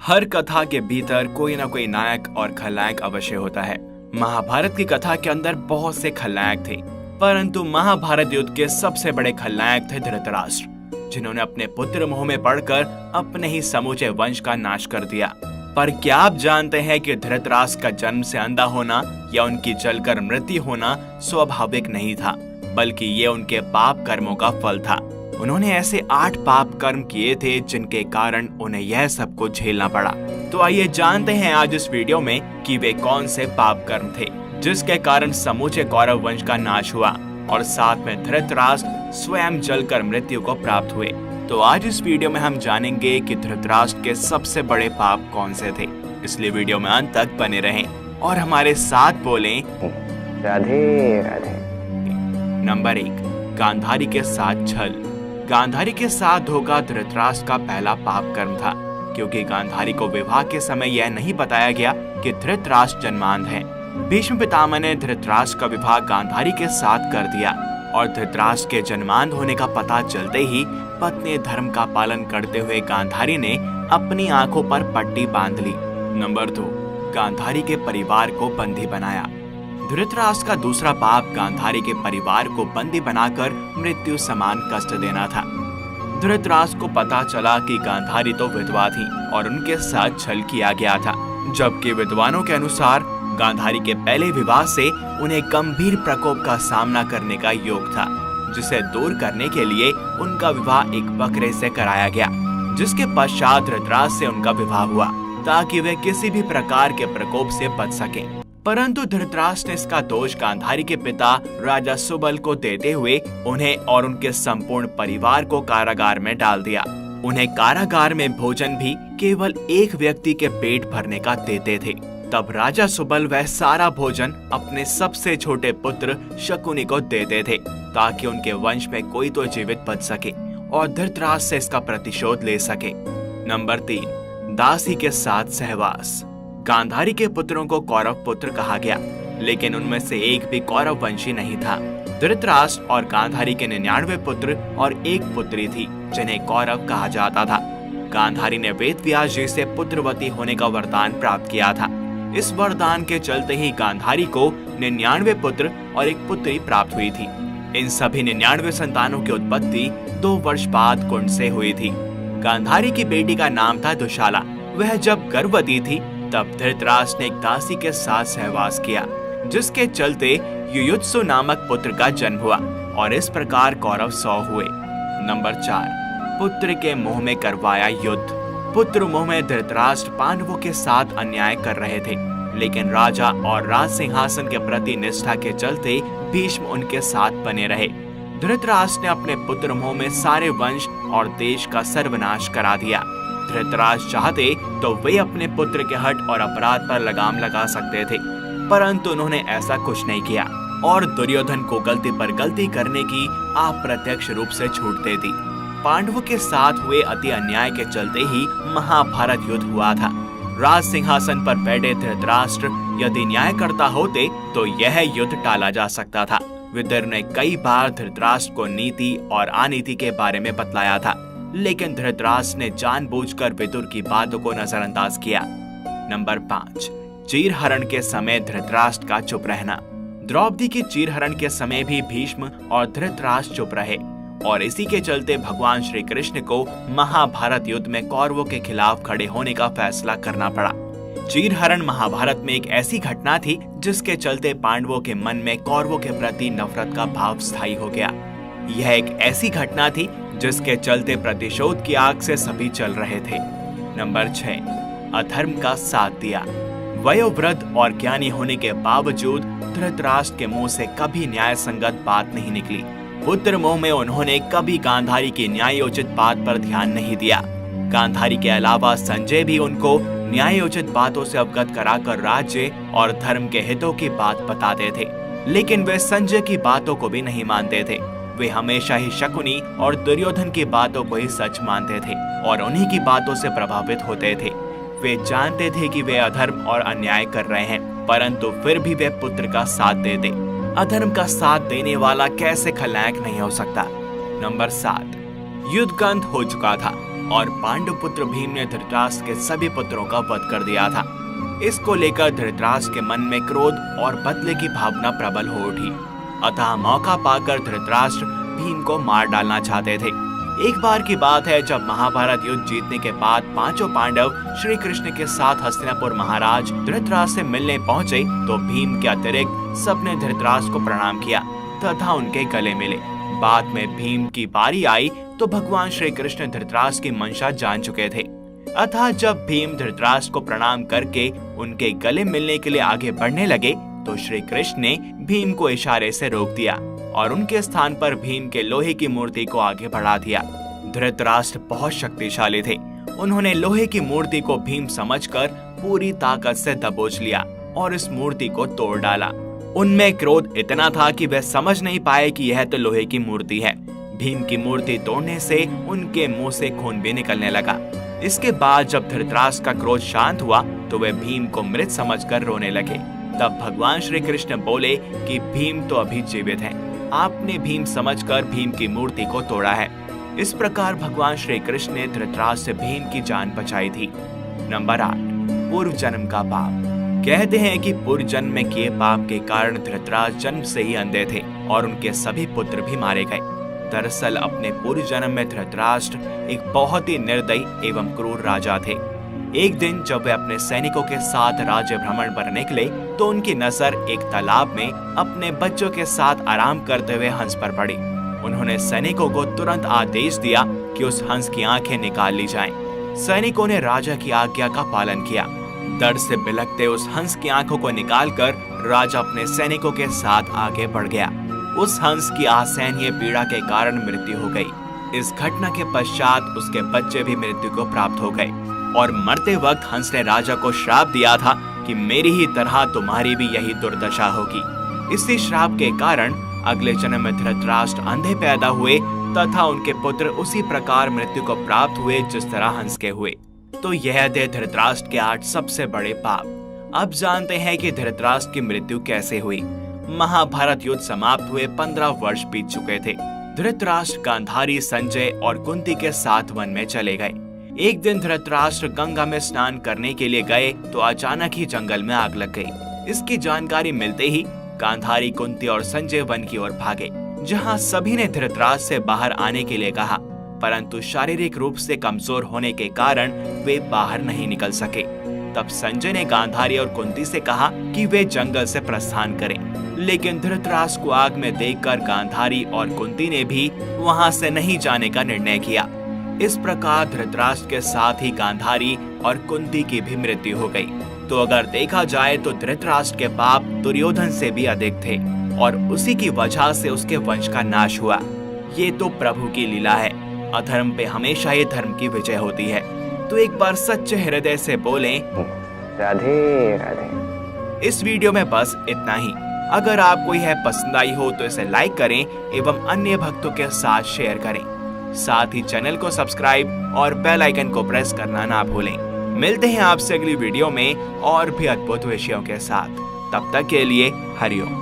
हर कथा के भीतर कोई ना कोई नायक और खलनायक अवश्य होता है। महाभारत की कथा के अंदर बहुत से खलनायक थे, परंतु महाभारत युद्ध के सबसे बड़े खलनायक थे धृतराष्ट्र, जिन्होंने अपने पुत्र मोह में पड़कर अपने ही समूचे वंश का नाश कर दिया। पर क्या आप जानते हैं कि धृतराष्ट्र का जन्म से अंधा होना या उनकी जलकर मृत्यु होना स्वाभाविक नहीं था, बल्कि ये उनके पाप कर्मों का फल था। उन्होंने ऐसे 8 पाप कर्म किए थे जिनके कारण उन्हें यह सब कुछ झेलना पड़ा। तो आइए जानते हैं आज इस वीडियो में कि वे कौन से पाप कर्म थे जिसके कारण समूचे कौरव वंश का नाश हुआ और साथ में धृतराष्ट्र स्वयं जलकर मृत्यु को प्राप्त हुए। तो आज इस वीडियो में हम जानेंगे कि धृतराष्ट्र के सबसे बड़े पाप कौन से थे, इसलिए वीडियो में अंत तक बने रहें और हमारे साथ बोलें राधे राधे। नंबर 1, गांधारी के साथ छल। गांधारी के साथ धोखा धृतराष्ट्र का पहला पाप कर्म था, क्योंकि गांधारी को विवाह के समय यह नहीं बताया गया कि धृतराष्ट्र जन्मांध है। भीष्म पितामह ने धृतराष्ट्र का विवाह गांधारी के साथ कर दिया और धृतराष्ट्र के जन्मांध होने का पता चलते ही पत्नी धर्म का पालन करते हुए गांधारी ने अपनी आंखों पर पट्टी बांध ली। नंबर 2, गांधारी के परिवार को बंदी बनाया। धृतराष्ट्र का दूसरा पाप गांधारी के परिवार को बंदी बनाकर मृत्यु समान कष्ट देना था। धृतराष्ट्र को पता चला कि गांधारी तो विधवा थी और उनके साथ छल किया गया था, जबकि विद्वानों के अनुसार गांधारी के पहले विवाह से उन्हें गंभीर प्रकोप का सामना करने का योग था, जिसे दूर करने के लिए उनका विवाह एक बकरे से कराया गया, जिसके पश्चात धृतराष्ट्र से उनका विवाह हुआ ताकि वे किसी भी प्रकार के प्रकोप से बच सकें। परंतु धृतराष्ट्र ने इसका दोष गांधारी के पिता राजा सुबल को देते हुए उन्हें और उनके संपूर्ण परिवार को कारागार में डाल दिया। उन्हें कारागार में भोजन भी केवल एक व्यक्ति के पेट भरने का देते थे। तब राजा सुबल वह सारा भोजन अपने सबसे छोटे पुत्र शकुनी को देते थे ताकि उनके वंश में कोई तो जीवित बच सके और धृतराष्ट्र से इसका प्रतिशोध ले सके। नंबर 3, दासी के साथ सहवास। गांधारी के पुत्रों को कौरव पुत्र कहा गया, लेकिन उनमें से एक भी कौरव वंशी नहीं था। धृतराष्ट्र और गांधारी के 99 पुत्र और एक पुत्री थी जिन्हें कौरव कहा जाता था। गांधारी ने वेदव्यास जी से पुत्रवती होने का वरदान प्राप्त किया था। इस वरदान के चलते ही गांधारी को 99 पुत्र और एक पुत्री प्राप्त हुई थी। इन सभी 99 संतानों की उत्पत्ति 2 वर्ष बाद कुंड से हुई थी। गांधारी की बेटी का नाम था दुशाला। वह जब गर्भवती थी तब धृतराष्ट्र ने एक दासी के साथ सहवास किया, जिसके चलते युयुत्सु नामक पुत्र का जन्म हुआ और इस प्रकार कौरव 100 हुए। नंबर 4, पुत्र के मुंह में करवाया युद्ध। पुत्र मुंह में धृतराष्ट्र पांडवों के साथ अन्याय कर रहे थे, लेकिन राजा और राज सिंहासन के प्रति निष्ठा के चलते भीष्म उनके साथ बने रहे। धृतराष्ट्र ने अपने पुत्र मुंह में सारे वंश और देश का सर्वनाश करा दिया। धृतराष्ट्र चाहते तो वे अपने पुत्र के हठ और अपराध पर लगाम लगा सकते थे, परंतु उन्होंने ऐसा कुछ नहीं किया और दुर्योधन को गलती पर गलती करने की अप्रत्यक्ष रूप से छूट दे दी। पांडवों के साथ हुए अति अन्याय के चलते ही महाभारत युद्ध हुआ था। राज सिंहासन पर बैठे धृतराष्ट्र यदि न्याय करता होते तो यह युद्ध टाला जा सकता था। विदुर ने कई बार धृतराष्ट्र को नीति और अनीति के बारे में बतलाया था, लेकिन धृतराष्ट्र ने जानबूझकर विदुर की बातों को नजरअंदाज किया। नंबर 5, चीरहरण के समय धृतराष्ट्र का चुप रहना। द्रौपदी के चीरहरण के समय भी भीष्म और धृतराष्ट्र चुप रहे और इसी के चलते भगवान श्री कृष्ण को महाभारत युद्ध में कौरवों के खिलाफ खड़े होने का फैसला करना पड़ा। चीरहरण महाभारत में एक ऐसी घटना थी जिसके चलते पांडवों के मन में कौरवों के प्रति नफरत का भाव स्थायी हो गया। यह एक ऐसी घटना थी जिसके चलते प्रतिशोध की आग से सभी चल रहे थे। नंबर 6, अधर्म का साथ दिया। वयोवृद्ध और ज्ञानी होने के बावजूद धृतराष्ट्र के मुंह से कभी न्याय संगत बात नहीं निकली। पुत्र मोह में उन्होंने कभी गांधारी की न्यायोचित बात पर ध्यान नहीं दिया। गांधारी के अलावा संजय भी उनको न्यायोचित बातों से अवगत कराकर राज्य और धर्म के हितों की बात बताते थे, लेकिन वे संजय की बातों को भी नहीं मानते थे। वे हमेशा ही शकुनी और दुर्योधन की बातों को ही सच मानते थे और उन्हीं की बातों से प्रभावित होते थे। वे जानते थे कि वे अधर्म और अन्याय कर रहे हैं, परंतु फिर भी वे पुत्र का साथ देते। अधर्म का साथ देने वाला कैसे खलनायक नहीं हो सकता। नंबर 7, युद्ध का अंत हो चुका था और पांडुपुत्र भीम ने धृतराष्ट्र के सभी पुत्रों का वध कर दिया था। इसको लेकर धृतराष्ट्र के मन में क्रोध और बदले की भावना प्रबल हो उठी। अतः मौका पाकर धृतराष्ट्र भीम को मार डालना चाहते थे। एक बार की बात है, जब महाभारत युद्ध जीतने के बाद पांचों पांडव श्री कृष्ण के साथ हस्तिनापुर महाराज धृतराष्ट्र से मिलने पहुंचे तो भीम के अतिरिक्त सबने धृतराष्ट्र को प्रणाम किया तथा उनके गले मिले। बाद में भीम की बारी आई तो भगवान श्री कृष्ण धृतराष्ट्र की मंशा जान चुके थे। अतः जब भीम धृतराष्ट्र को प्रणाम करके उनके गले मिलने के लिए आगे बढ़ने लगे तो श्री कृष्ण ने भीम को इशारे से रोक दिया और उनके स्थान पर भीम के लोहे की मूर्ति को आगे बढ़ा दिया। धृतराष्ट्र बहुत शक्तिशाली थे। उन्होंने लोहे की मूर्ति को भीम समझकर पूरी ताकत से दबोच लिया और इस मूर्ति को तोड़ डाला। उनमें क्रोध इतना था कि वे समझ नहीं पाए कि यह तो लोहे की मूर्ति है। भीम की मूर्ति तोड़ने से उनके मुंह से खून भी निकलने लगा। इसके बाद जब धृतराष्ट्र का क्रोध शांत हुआ तो वे भीम को मृत समझकर रोने लगे। तब भगवान श्री कृष्ण बोले कि भीम तो अभी जीवित हैं। आपने भीम समझकर भीम की मूर्ति को तोड़ा है। इस प्रकार भगवान श्री कृष्ण ने धृतराष्ट्र से भीम की जान बचाई थी। नंबर 8, पूर्व जन्म का पाप। कहते हैं कि पूर्व जन्म में किए पाप के कारण धृतराष्ट्र जन्म से ही अंधे थे और उनके सभी पुत्र भी मारे गए। दरअसल अपने पूर्व जन्म में धृतराष्ट्र एक बहुत ही निर्दयी एवं क्रूर राजा थे। एक दिन जब वे अपने सैनिकों के साथ राज्य भ्रमण पर निकले तो उनकी नजर एक तालाब में अपने बच्चों के साथ आराम करते हुए हंस पर पड़ी। उन्होंने सैनिकों को तुरंत आदेश दिया कि उस हंस की आंखें निकाल ली जाएं। सैनिकों ने राजा की आज्ञा का पालन किया। दर्द से बिलखते उस हंस की आंखों को निकालकर राजा अपने सैनिकों के साथ आगे बढ़ गया। उस हंस की असहनीय पीड़ा के कारण मृत्यु हो गई। इस घटना के पश्चात उसके बच्चे भी मृत्यु को प्राप्त हो गए और मरते वक्त हंस ने राजा को श्राप दिया था कि मेरी ही तरह तुम्हारी भी यही दुर्दशा होगी। इसी श्राप के कारण अगले जन्म में धृतराष्ट्र अंधे पैदा हुए तथा उनके पुत्र उसी प्रकार मृत्यु को प्राप्त हुए जिस तरह हंस के हुए। तो यह थे धृतराष्ट्र के 8 सबसे बड़े पाप। अब जानते हैं कि धृतराष्ट्र की मृत्यु कैसे हुई। महाभारत युद्ध समाप्त हुए 15 वर्ष बीत चुके थे। धृतराष्ट्र गांधारी, संजय और कुंती के साथ वन में चले गए। एक दिन धृतराष्ट्र गंगा में स्नान करने के लिए गए तो अचानक ही जंगल में आग लग गई। इसकी जानकारी मिलते ही गांधारी, कुंती और संजय वन की ओर भागे, जहां सभी ने धृतराष्ट्र से बाहर आने के लिए कहा, परंतु शारीरिक रूप से कमजोर होने के कारण वे बाहर नहीं निकल सके। तब संजय ने गांधारी और कुंती से कहा कि वे जंगल से प्रस्थान करें, लेकिन धृतराष्ट्र को आग में देखकर गांधारी और कुंती ने भी वहां से नहीं जाने का निर्णय किया। इस प्रकार धृतराष्ट्र के साथ ही गांधारी और कुंती की भी मृत्यु हो गई। तो अगर देखा जाए तो धृतराष्ट्र के पाप दुर्योधन से भी अधिक थे और उसी की वजह से उसके वंश का नाश हुआ। ये तो प्रभु की लीला है। अधर्म पे हमेशा ही धर्म की विजय होती है। तो एक बार सच्चे हृदय से बोलें राधे राधे। इस वीडियो में बस इतना ही। अगर आपको यह पसंद आई हो तो इसे लाइक करें एवं अन्य भक्तों के साथ शेयर करें। साथ ही चैनल को सब्सक्राइब और बेल आइकन को प्रेस करना ना भूलें। मिलते हैं आपसे अगली वीडियो में और भी अद्भुत विषयों के साथ। तब तक के लिए हरिओम।